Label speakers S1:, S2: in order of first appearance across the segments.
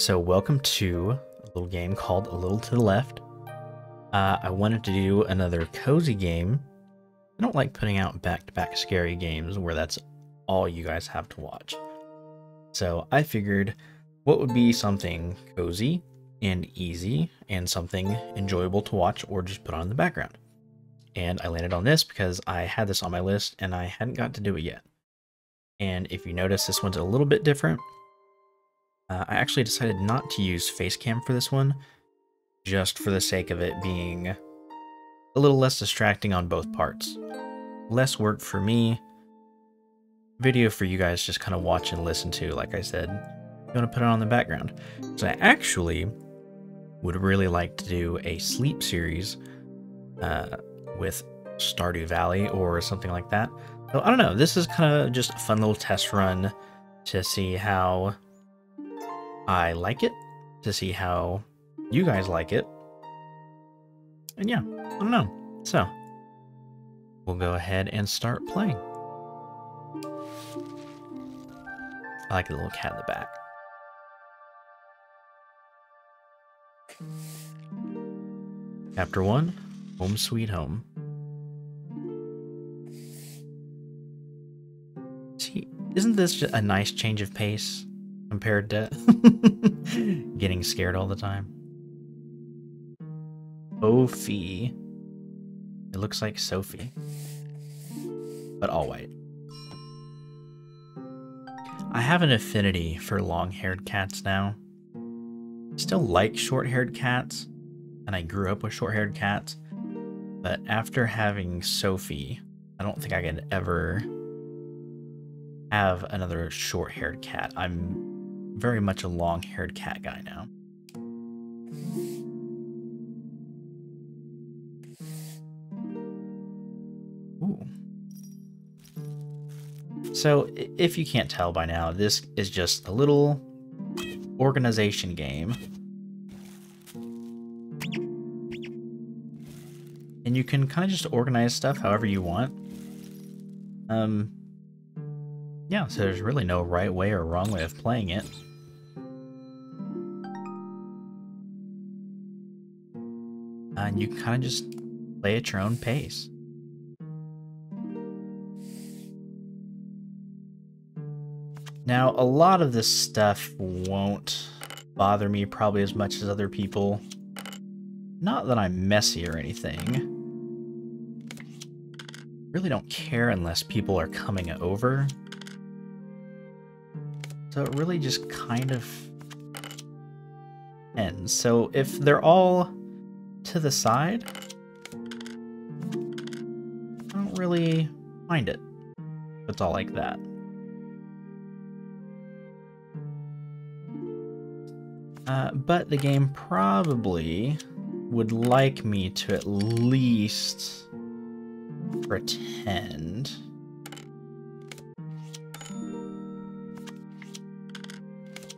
S1: So welcome to a little game called A Little to the Left. I wanted to do another cozy game. I don't like putting out back-to-back scary games where that's all you guys have to watch. So I figured what would be something cozy and easy and something enjoyable to watch or just put on in the background. And I landed on this because I had this on my list and I hadn't got to do it yet. And if you notice, this one's a little bit different. I actually decided not to use Facecam for this one, just for the sake of it being a little less distracting on both parts. Less work for me, video for you guys just kind of watch and listen to, like I said. You want to put it on the background. So I actually would really like to do a sleep series with Stardew Valley or something like that. So I don't know, this is kind of just a fun little test run to see how I like it, to see how you guys like it. And yeah, I don't know. So, we'll go ahead and start playing. I like the little cat in the back. Chapter 1, Home Sweet Home. See, isn't this just a nice change of pace compared to getting scared all the time? Sophie. It looks like Sophie, but all white. I have an affinity for long-haired cats now. Still like short-haired cats, and I grew up with short-haired cats, but after having Sophie, I don't think I could ever have another short-haired cat. I'm very much a long-haired cat guy now. Ooh. So, if you can't tell by now, this is just a little organization game. And you can kind of just organize stuff however you want. Yeah, so there's really no right way or wrong way of playing it. And you kind of just play at your own pace. Now, a lot of this stuff won't bother me probably as much as other people. Not that I'm messy or anything. Really don't care unless people are coming over. So it really just kind of ends. So if they're all to the side, I don't really mind it. It's all like that. But the game probably would like me to at least pretend.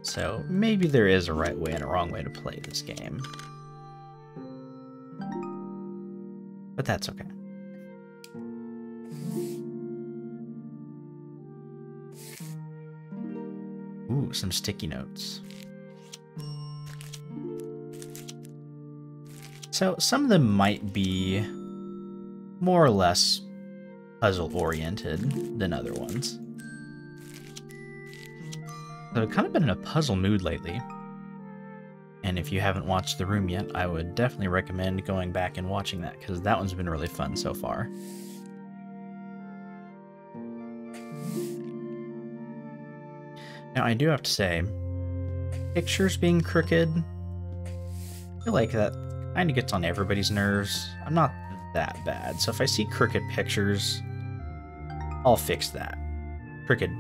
S1: So maybe there is a right way and a wrong way to play this game. But that's okay. Ooh, some sticky notes. So some of them might be more or less puzzle-oriented than other ones. So I've kind of been in a puzzle mood lately. And if you haven't watched The Room yet, I would definitely recommend going back and watching that, because that one's been really fun so far. Now, I do have to say, pictures being crooked, I feel like that kind of gets on everybody's nerves. I'm not that bad, so if I see crooked pictures, I'll fix that. Crooked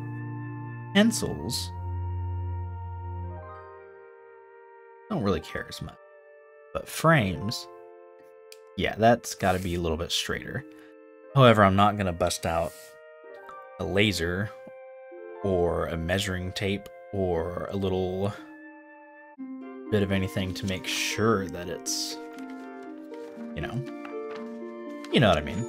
S1: pencils, don't really care as much. But frames, yeah, that's got to be a little bit straighter. However, I'm not going to bust out a laser or a measuring tape or a little bit of anything to make sure that it's, you know what I mean.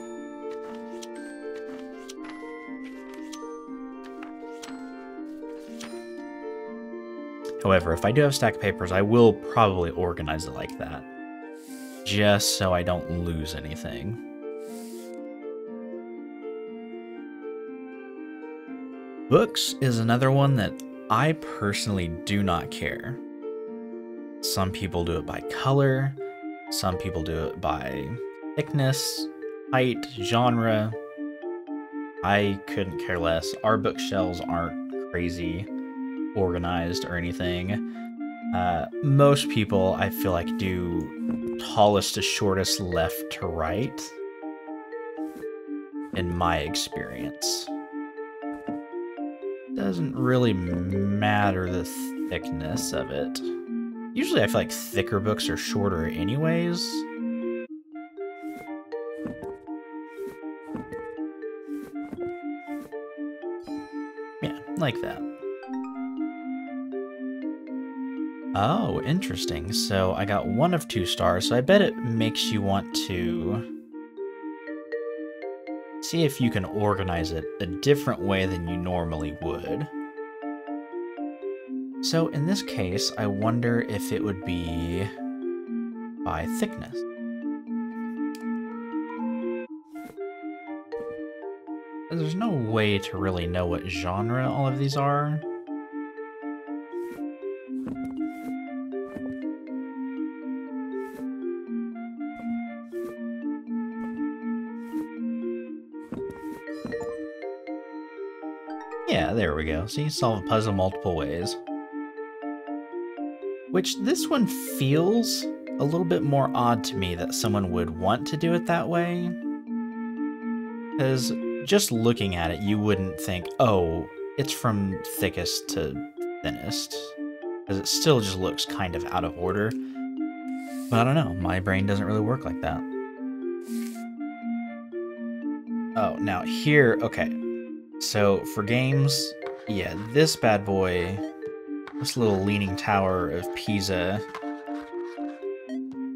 S1: However, if I do have a stack of papers, I will probably organize it like that, just so I don't lose anything. Books is another one that I personally do not care. Some people do it by color, some people do it by thickness, height, genre. I couldn't care less. Our bookshelves aren't crazy organized or anything. Most people, I feel like, do tallest to shortest, left to right, in my experience. Doesn't really matter the thickness of it. Usually I feel like thicker books are shorter anyways. Yeah, like that. Oh, interesting. So I got 1 of 2 stars, so I bet it makes you want to see if you can organize it a different way than you normally would. So in this case, I wonder if it would be by thickness. There's no way to really know what genre all of these are. Yeah, there we go. See, solve a puzzle multiple ways. Which this one feels a little bit more odd to me that someone would want to do it that way. Because just looking at it, you wouldn't think, oh, it's from thickest to thinnest. Because it still just looks kind of out of order. But I don't know, my brain doesn't really work like that. Oh, now here, okay. So for games, yeah, this bad boy, this little leaning tower of Pisa,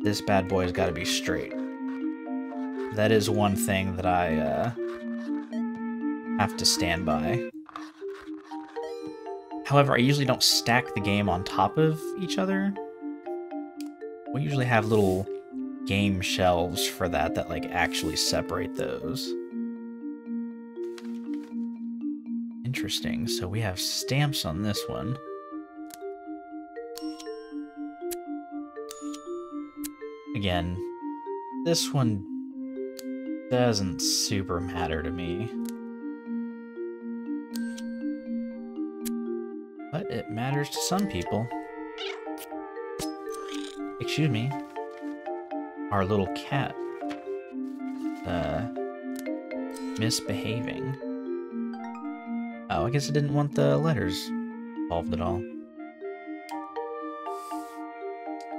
S1: this bad boy's got to be straight. That is one thing that I have to stand by. However, I usually don't stack the game on top of each other. We usually have little game shelves for that like actually separate those. Interesting. So we have stamps on this one. Again, this one doesn't super matter to me. But it matters to some people. Excuse me. Our little cat. Misbehaving. Oh, I guess it didn't want the letters solved at all.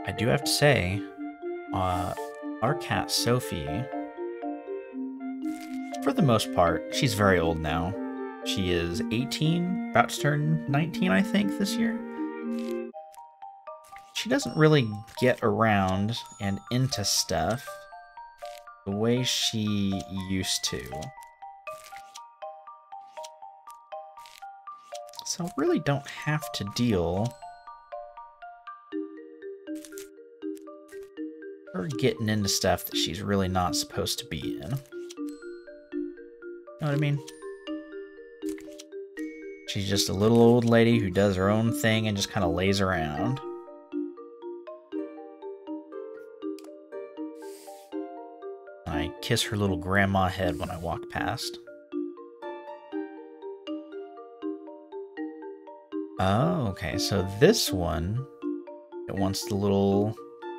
S1: I do have to say, our cat Sophie, for the most part, she's very old now. She is 18, about to turn 19, I think, this year. She doesn't really get around and into stuff the way she used to. So I really don't have to deal her getting into stuff that she's really not supposed to be in. Know what I mean? She's just a little old lady who does her own thing and just kind of lays around. I kiss her little grandma head when I walk past. Oh, okay, so this one, it wants the little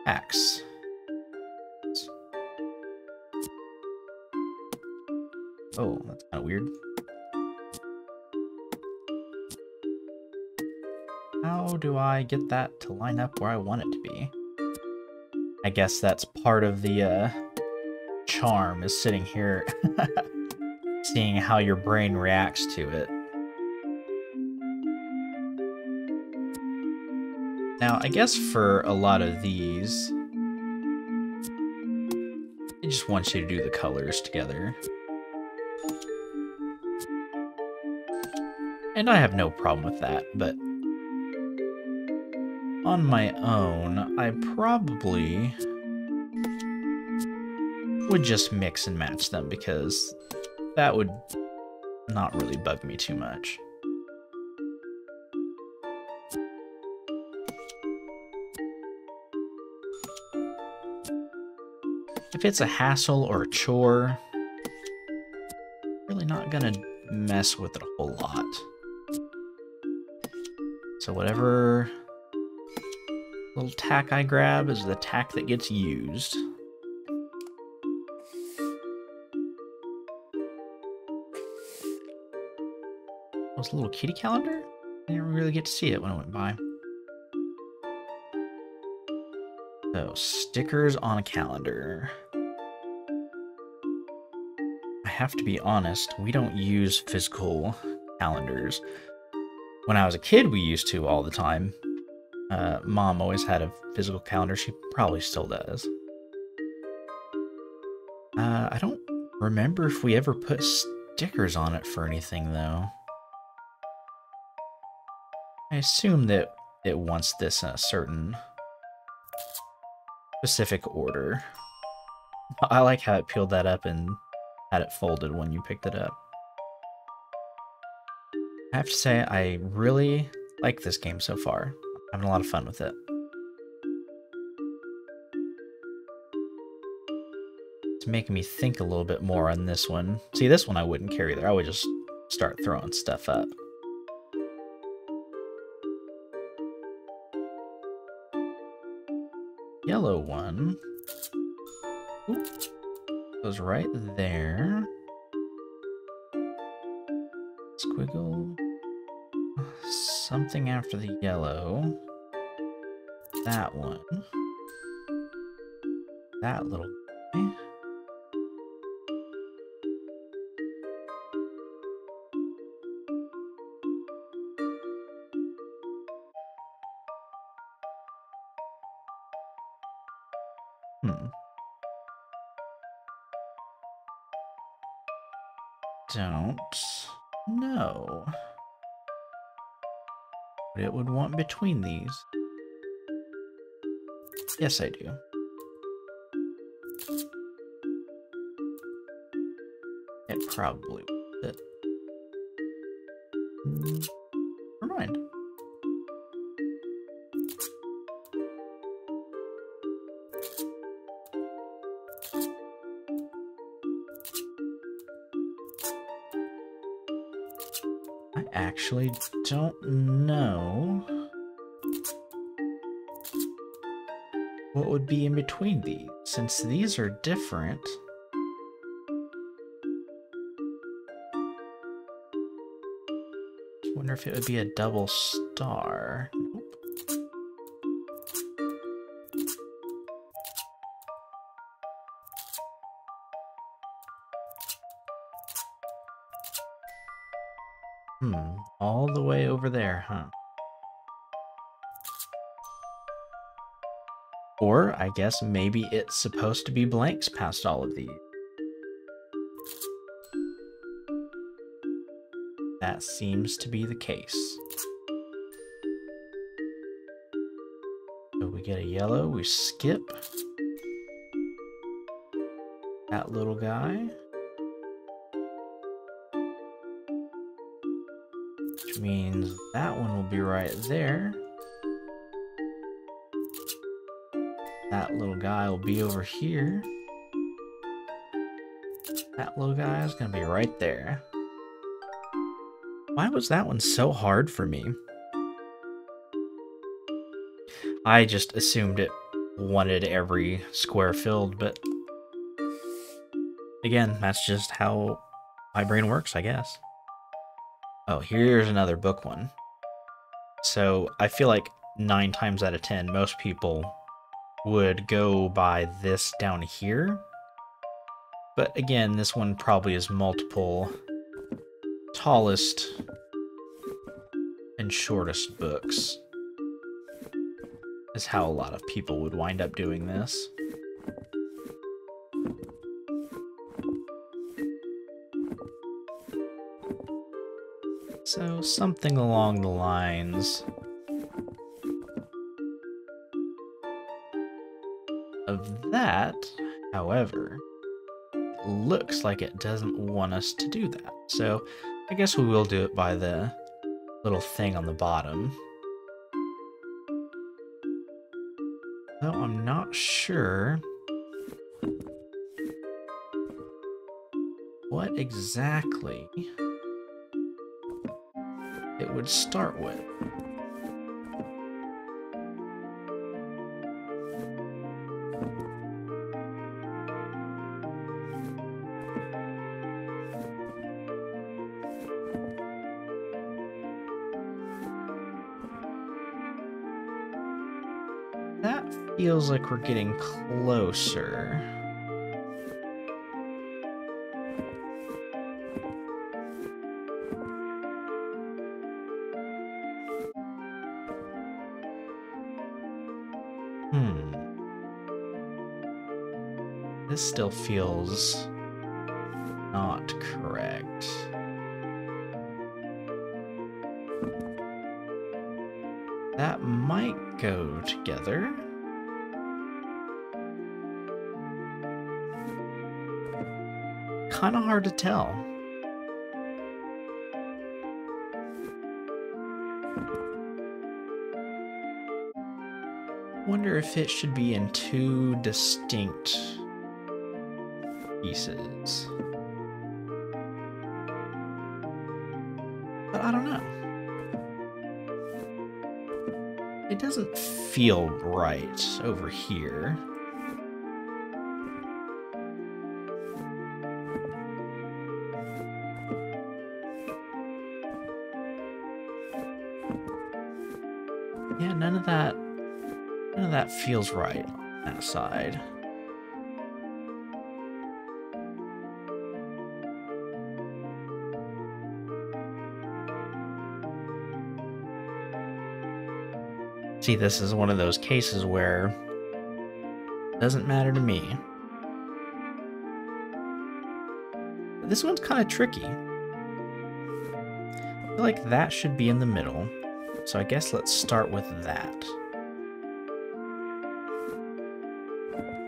S1: axe. Oh, that's kind of weird. How do I get that to line up where I want it to be? I guess that's part of the charm, is sitting here seeing how your brain reacts to it. Now, I guess for a lot of these, it just wants you to do the colors together. And I have no problem with that, but on my own, I probably would just mix and match them because that would not really bug me too much. If it's a hassle or a chore, really not gonna mess with it a whole lot. So whatever little tack I grab is the tack that gets used. Was a little kitty calendar? I didn't really get to see it when I went by. So, stickers on a calendar. I have to be honest, we don't use physical calendars. When I was a kid, we used to all the time. Mom always had a physical calendar. She probably still does. I don't remember if we ever put stickers on it for anything, though. I assume that it wants this in a certain specific order. I like how it peeled that up and had it folded when you picked it up. I have to say, I really like this game so far. I'm having a lot of fun with it. It's making me think a little bit more on this one. See, this one I wouldn't carry there. I would just start throwing stuff up. Yellow one. Ooh, goes right there. Squiggle. Something after the yellow. That one. That little guy. Don't know what it would want between these. Yes, I do. It probably would. Never mind. I actually don't know what would be in between these, since these are different. I wonder if it would be a double star. Nope. All the way over there, huh? Or, I guess maybe it's supposed to be blanks past all of these. That seems to be the case. So we get a yellow, we skip that little guy. Which means that one will be right there. That little guy will be over here. That little guy is going to be right there. Why was that one so hard for me? I just assumed it wanted every square filled, but again, that's just how my brain works, I guess. Oh, here's another book one. So I feel like 9 times out of 10, most people would go by this down here. But again, this one probably is multiple tallest and shortest books is how a lot of people would wind up doing this. So something along the lines of that, however, it looks like it doesn't want us to do that. So I guess we will do it by the little thing on the bottom. Though I'm not sure what exactly it would start with. That feels like we're getting closer. This still feels not correct. That might go together. Kind of hard to tell. Wonder if it should be in two distinct pieces. But I don't know. It doesn't feel right over here. Yeah, none of that feels right on that side. See, this is one of those cases where it doesn't matter to me. But this one's kind of tricky. I feel like that should be in the middle. So I guess let's start with that.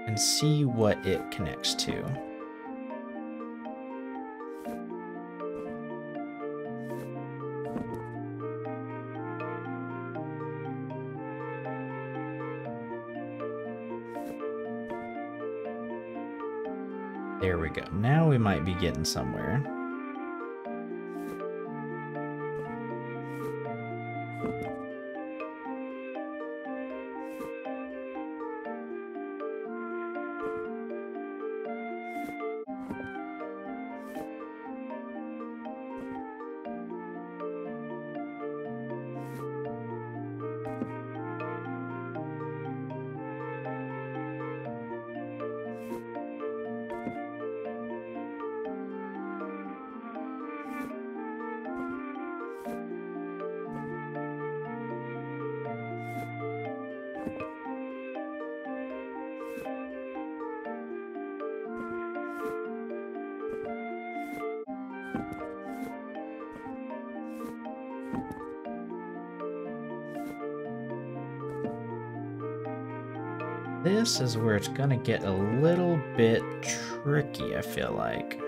S1: And see what it connects to. There we go. Now we might be getting somewhere. This is where it's gonna get a little bit tricky, I feel like.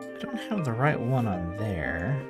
S1: I don't have the right one on there.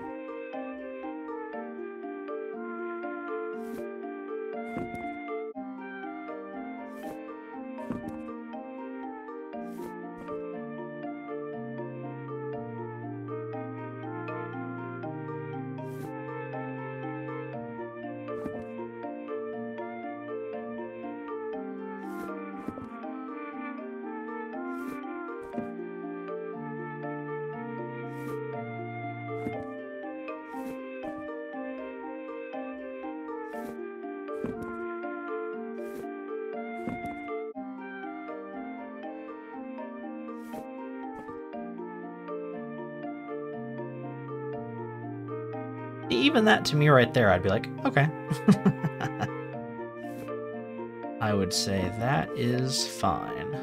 S1: Even that to me right there, I'd be like, okay. I would say that is fine.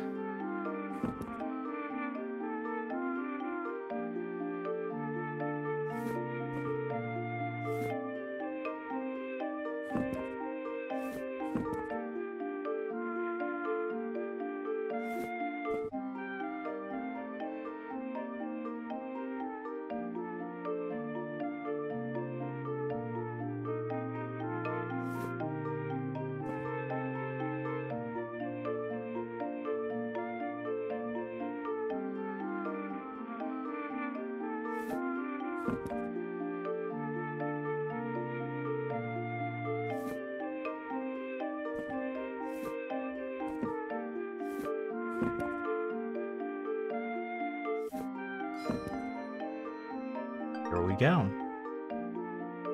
S1: go.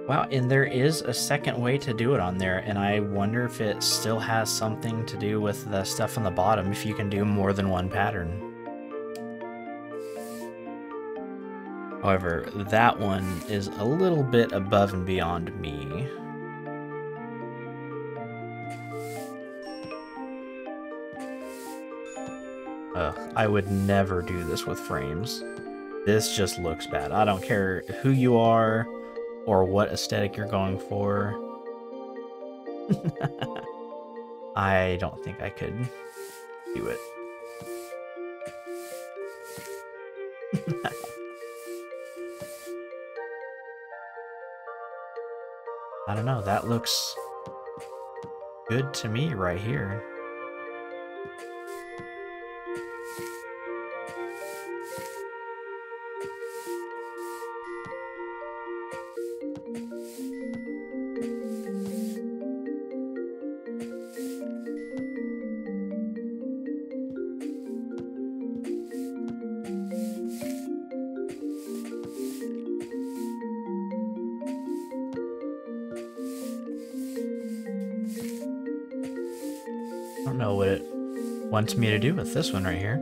S1: Wow, and there is a second way to do it on there, and I wonder if it still has something to do with the stuff on the bottom, if you can do more than one pattern. However, that one is a little bit above and beyond me. I would never do this with frames. This just looks bad. I don't care who you are or what aesthetic you're going for. I don't think I could do it. I don't know, that looks good to me right here. I don't know what it wants me to do with this one right here.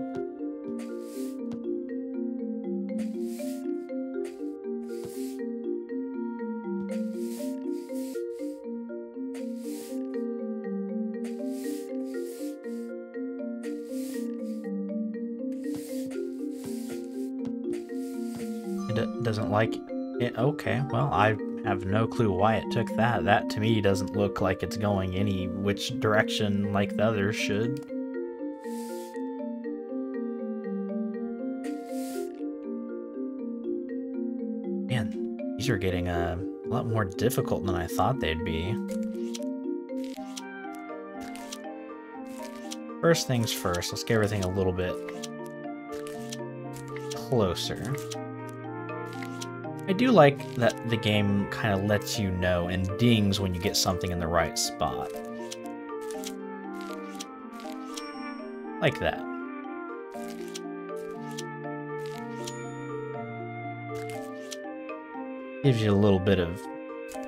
S1: It doesn't like it. Okay, well, I have no clue why it took that. That to me doesn't look like it's going any which direction like the others should. Man, these are getting a lot more difficult than I thought they'd be. First things first, let's get everything a little bit closer. I do like that the game kind of lets you know and dings when you get something in the right spot. Like that. Gives you a little bit of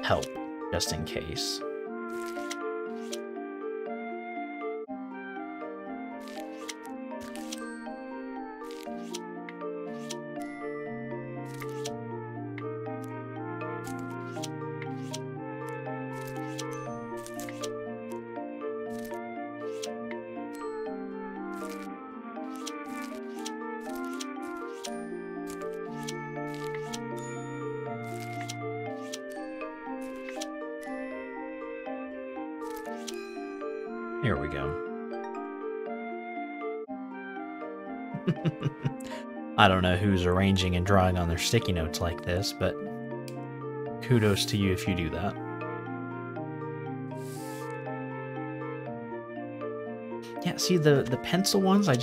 S1: help, just in case. Here we go. I don't know who's arranging and drawing on their sticky notes like this, but kudos to you if you do that. Yeah, see, the pencil ones, I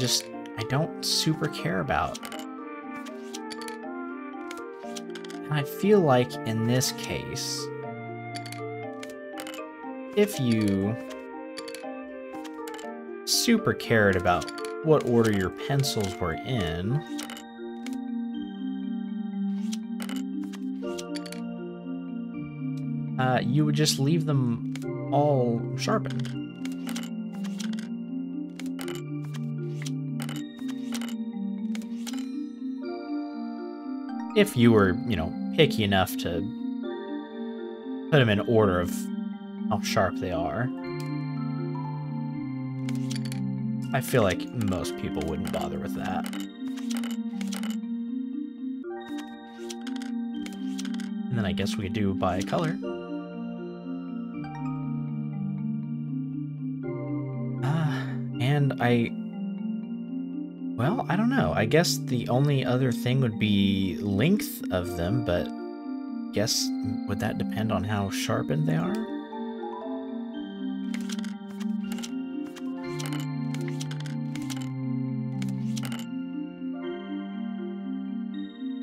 S1: don't super care about. And I feel like in this case, if you super cared about what order your pencils were in, you would just leave them all sharpened. If you were, you know, picky enough to put them in order of how sharp they are. I feel like most people wouldn't bother with that. And then I guess we could do by color. And well, I don't know. I guess the only other thing would be length of them, but guess would that depend on how sharpened they are?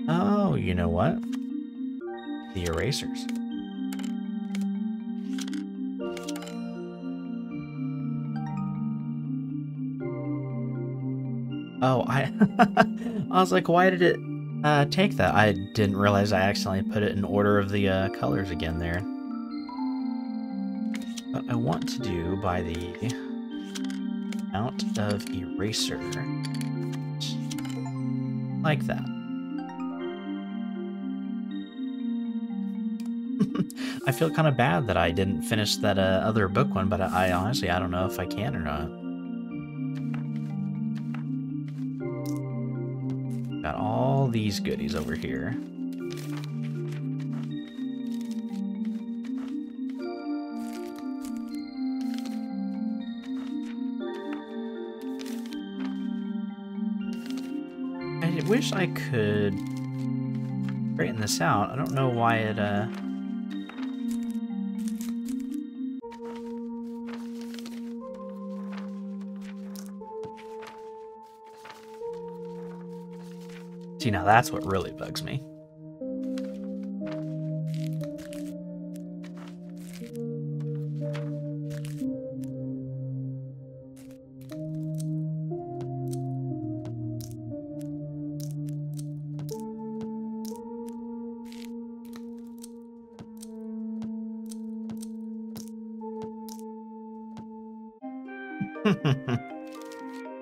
S1: Oh, you know what? The erasers. Oh, I was like, why did it Take that. I didn't realize I accidentally put it in order of the colors again there. But I want to do by the amount of eraser. Like that. I feel kind of bad that I didn't finish that other book one, but I honestly, I don't know if I can or not. Got all these goodies over here. I wish I could straighten this out. I don't know why it, See, now that's what really bugs me.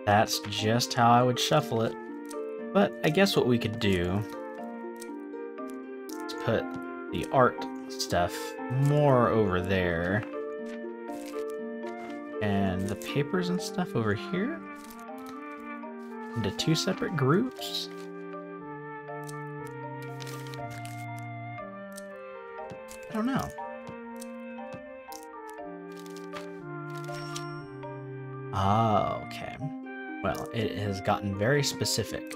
S1: That's just how I would shuffle it. But I guess what we could do is put the art stuff more over there. And the papers and stuff over here into two separate groups. I don't know. Ah, okay. Well, it has gotten very specific.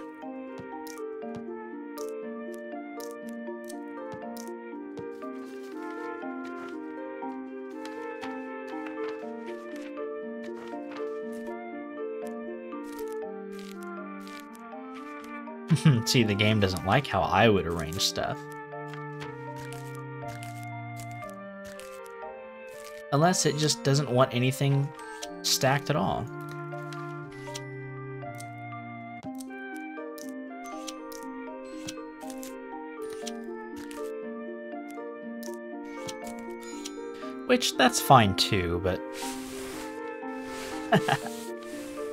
S1: See, the game doesn't like how I would arrange stuff. Unless it just doesn't want anything stacked at all. Which, that's fine too, but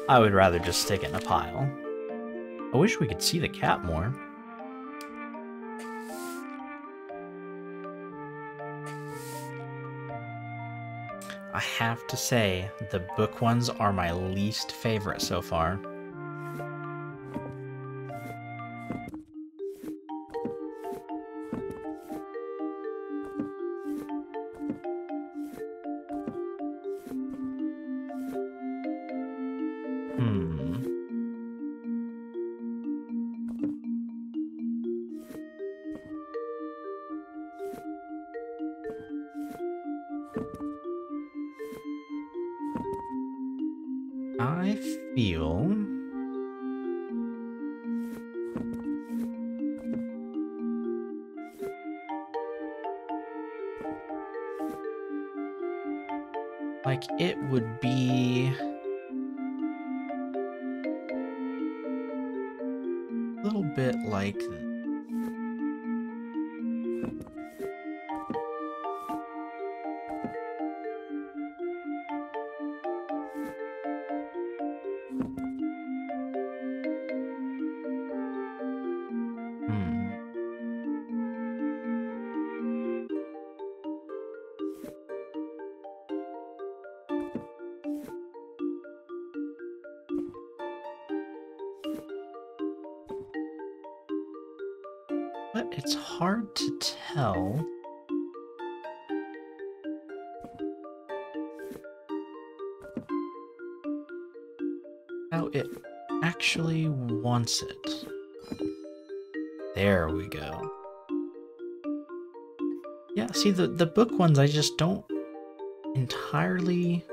S1: I would rather just stick it in a pile. I wish we could see the cat more. I have to say, the book ones are my least favorite so far. I feel like it would be a little bit like but it's hard to tell. How it actually wants it. There we go. Yeah, see, the book ones, I just don't entirely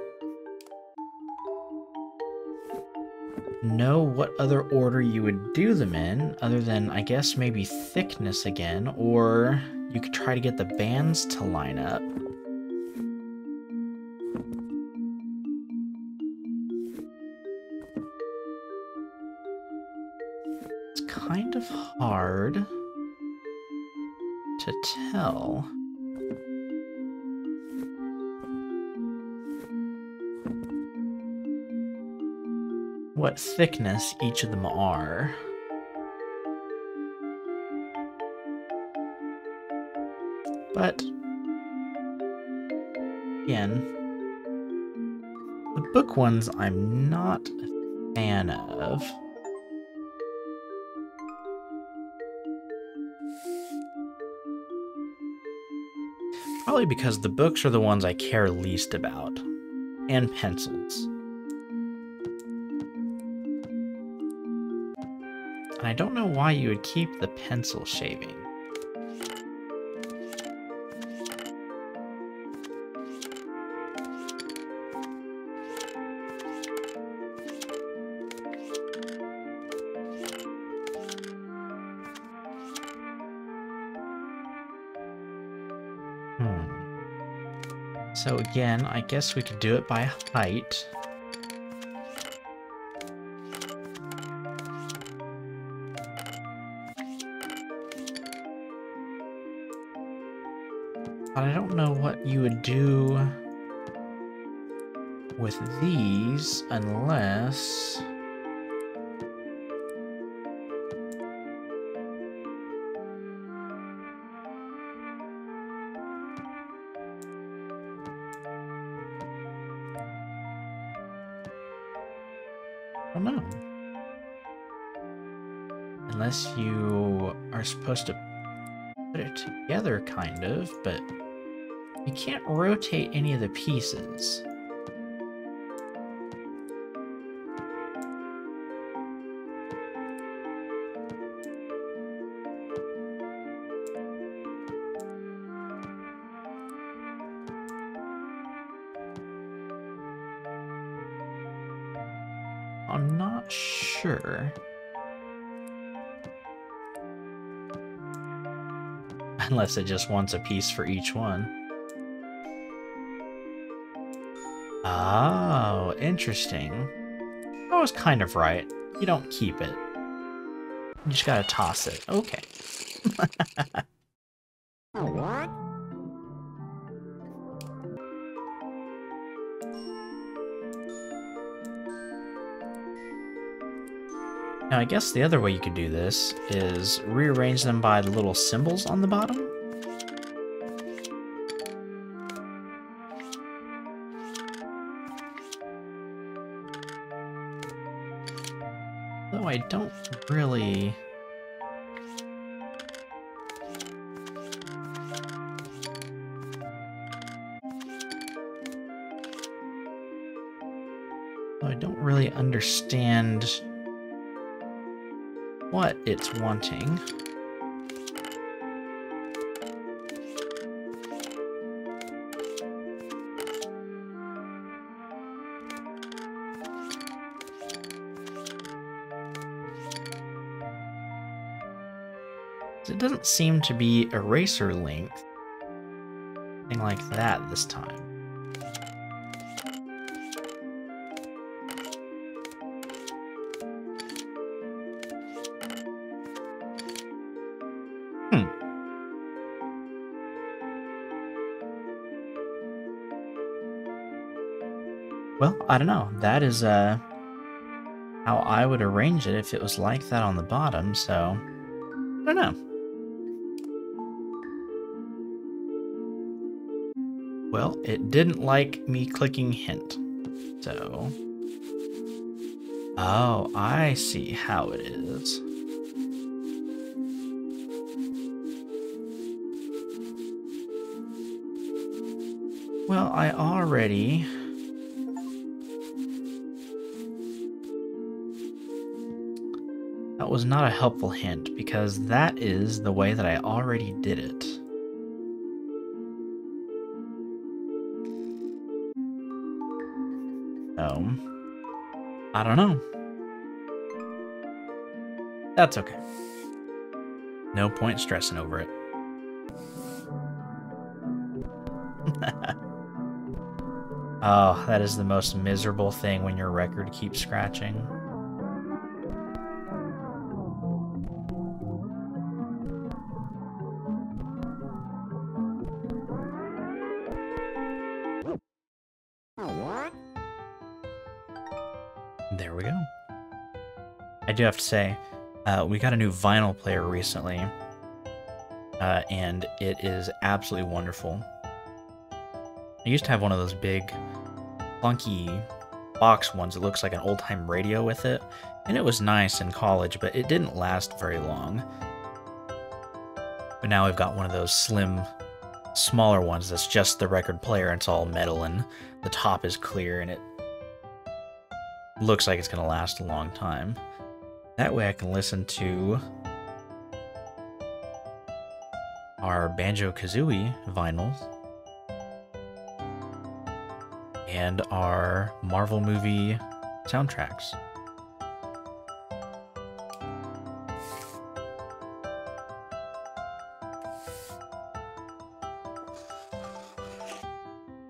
S1: know what other order you would do them in, other than, I guess, maybe thickness again, or you could try to get the bands to line up. It's kind of hard to tell. What thickness each of them are. But again, the book ones I'm not a fan of. Probably because the books are the ones I care least about. And pencils. And I don't know why you would keep the pencil shaving. So again, I guess we could do it by height. But I don't know what you would do with these unless... I don't know. Unless you are supposed to put it together, kind of, but you can't rotate any of the pieces. I'm not sure. Unless it just wants a piece for each one. Oh, interesting. I was kind of right. You don't keep it. You just gotta toss it. Okay.
S2: What?
S1: Now, I guess the other way you could do this is rearrange them by the little symbols on the bottom. Though I don't really... understand what it's wanting. It doesn't seem to be eraser length. Anything like that this time. Well, I don't know. That is how I would arrange it if it was like that on the bottom, so I don't know. Well, it didn't like me clicking hint, so... Oh, I see how it is. Well, I already... That was not a helpful hint, because that is the way that I already did it. So, I don't know. That's okay. No point stressing over it. Oh, that is the most miserable thing when your record keeps scratching. There we go. I do have to say, we got a new vinyl player recently, and it is absolutely wonderful. I used to have one of those big, clunky box ones that looks like an old-time radio with it, and it was nice in college, but it didn't last very long. But now we've got one of those slim, smaller ones that's just the record player, and it's all metal, and the top is clear, and it looks like it's going to last a long time. That way I can listen to our Banjo-Kazooie vinyls and our Marvel movie soundtracks.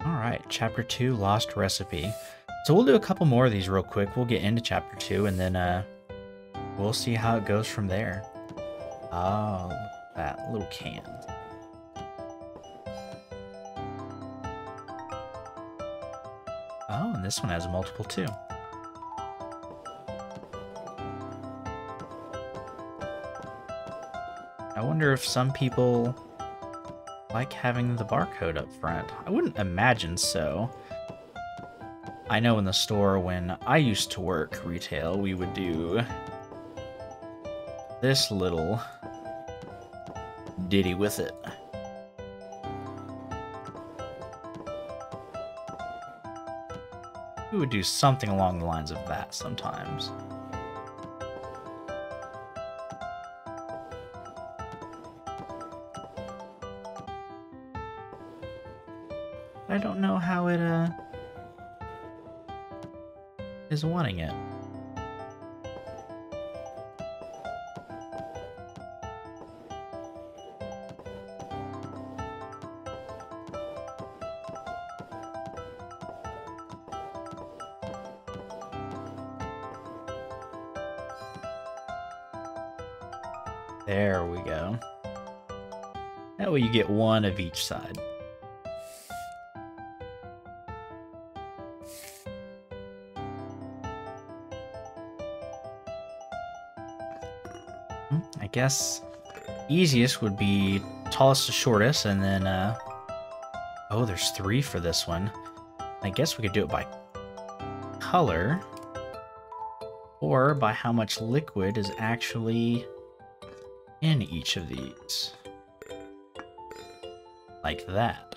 S1: Alright, Chapter 2, Lost Recipe. So we'll do a couple more of these real quick. We'll get into Chapter 2, and then we'll see how it goes from there. Oh, that little can. Oh, and this one has multiple too. I wonder if some people like having the barcode up front. I wouldn't imagine so. I know in the store when I used to work retail, we would do this little ditty with it. We would do something along the lines of that sometimes. I don't know how it is wanting it. There we go. That way you get one of each side. I guess easiest would be tallest to shortest, and then, oh, there's 3 for this one. I guess we could do it by color, or by how much liquid is actually in each of these. Like that.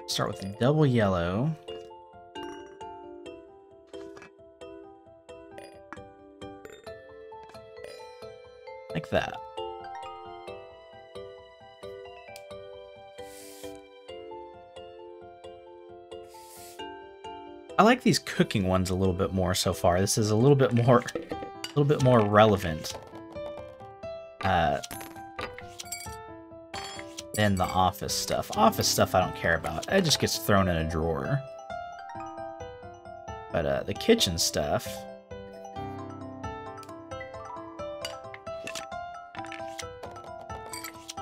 S1: Start with double yellow. Like that. I like these cooking ones a little bit more so far. This is a little bit more relevant than the office stuff. Office stuff I don't care about. It just gets thrown in a drawer. But the kitchen stuff,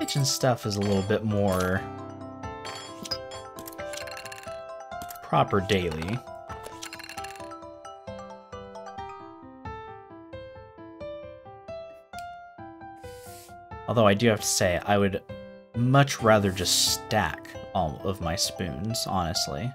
S1: is a little bit more proper daily. Although I do have to say, I would much rather just stack all of my spoons, honestly.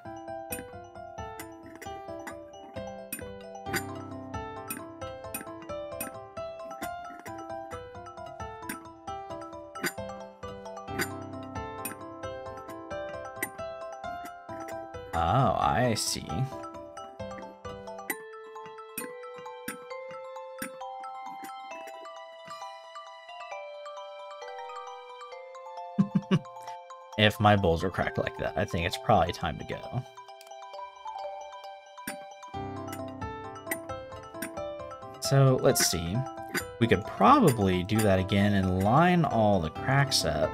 S1: Oh, I see. If my bowls are cracked like that, I think it's probably time to go. So, let's see. We could probably do that again and line all the cracks up.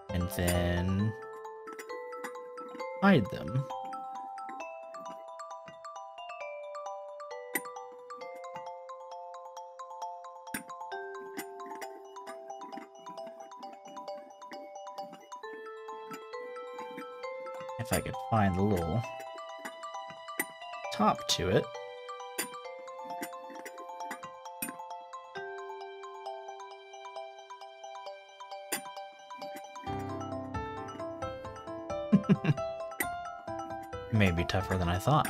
S1: And then hide them. If I could find the little top to it. May be tougher than I thought.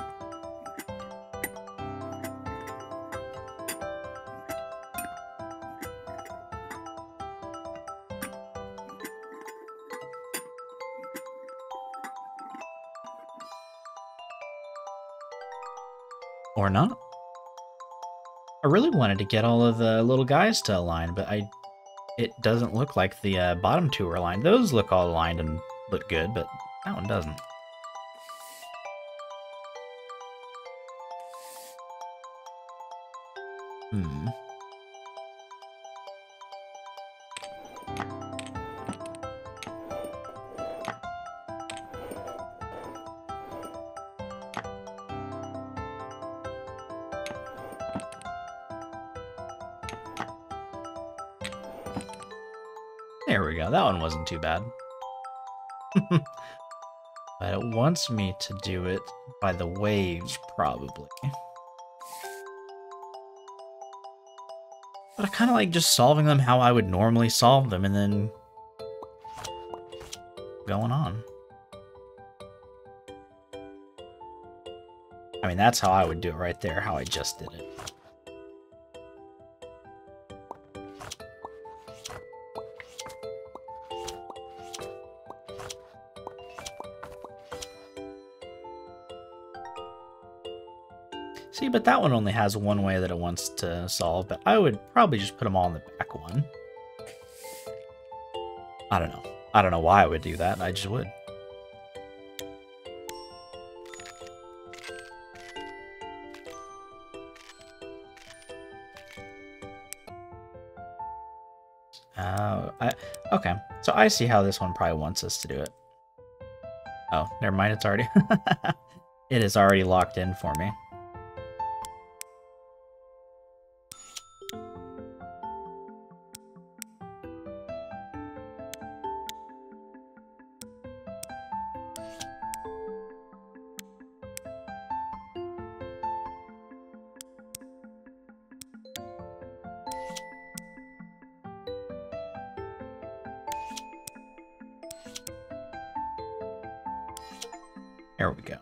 S1: Or not. I really wanted to get all of the little guys to align, but it doesn't look like the bottom two are aligned. Those look all aligned and look good, but that one doesn't. There we go. That one wasn't too bad. But it wants me to do it by the waves, probably. But I kind of like just solving them how I would normally solve them and then going on. I mean, that's how I would do it right there, how I just did it. See, but that one only has one way that it wants to solve, but I would probably just put them all in the back one. I don't know. I don't know why I would do that, I just would. Okay, so I see how this one probably wants us to do it. Oh, never mind, it's already... It is already locked in for me. There we go.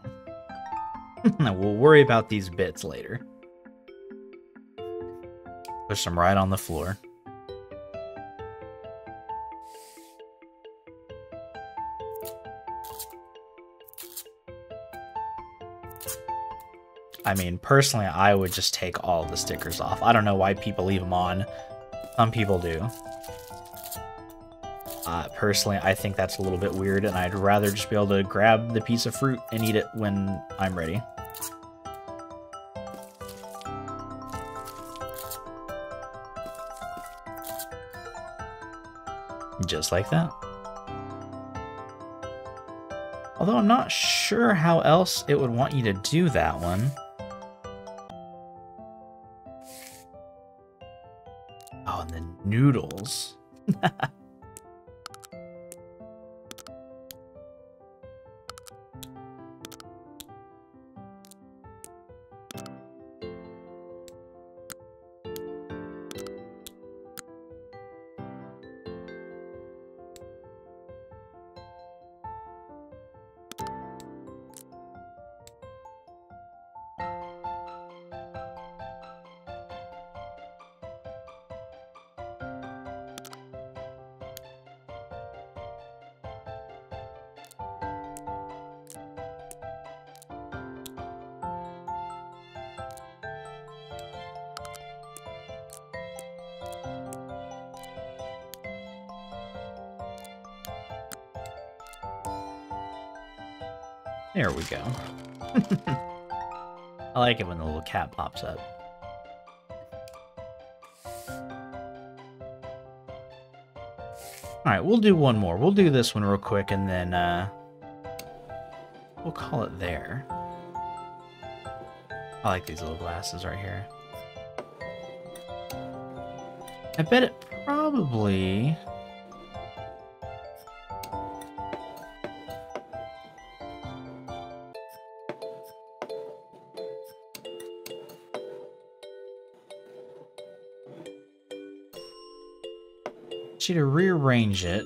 S1: We'll worry about these bits later. Push them right on the floor. I mean, personally, I would just take all the stickers off. I don't know why people leave them on. Some people do. Personally, I think that's a little bit weird, and I'd rather just be able to grab the piece of fruit and eat it when I'm ready. Just like that. Although I'm not sure how else it would want you to do that one. Oh, and the noodles. There we go. I like it when the little cat pops up. Alright, we'll do one more. We'll do this one real quick and then we'll call it there. I like these little glasses right here. I bet it probably... get you to rearrange it.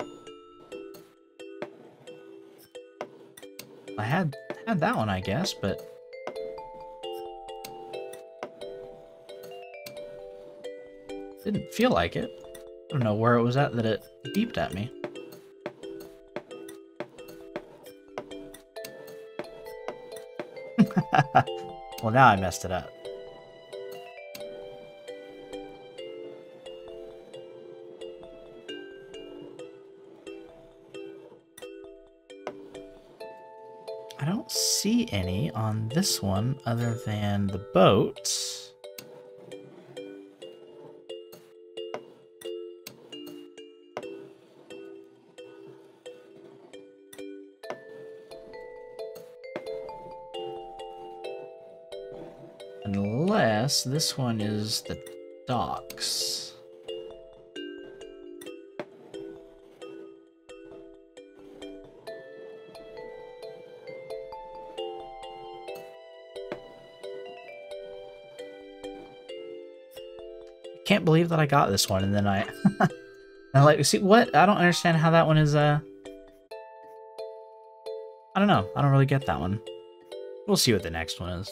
S1: I had that one, I guess, but didn't feel like it. I don't know where it was at that it beeped at me. Well, now I messed it up. I don't see any on this one other than the boats. Unless this one is the docks. Can't believe that I got this one and then I like, see what? I don't understand how that one is I don't know. I don't really get that one. We'll see what the next one is.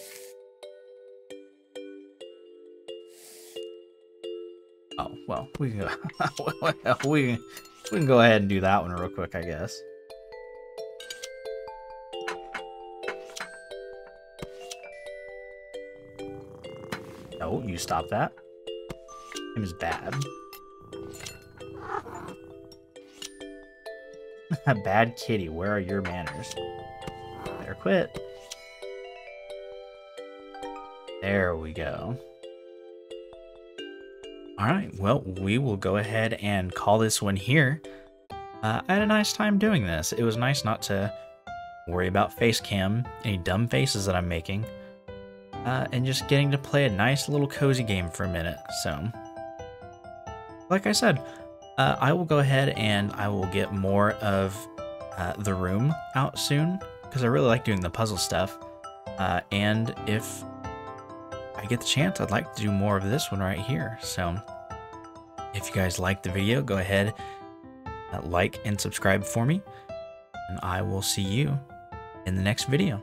S1: Oh, well, we can go, we can go ahead and do that one real quick, I guess. No, you stop that. Him is bad. Bad kitty, where are your manners? Better quit. There we go. Alright, well, we will go ahead and call this one here. I had a nice time doing this. It was nice not to worry about face cam, any dumb faces that I'm making, and just getting to play a nice little cozy game for a minute. So, like I said, I will go ahead and I will get more of the room out soon, because I really like doing the puzzle stuff, and if I get the chance, I'd like to do more of this one right here. So if you guys liked the video, go ahead, like and subscribe for me, and I will see you in the next video.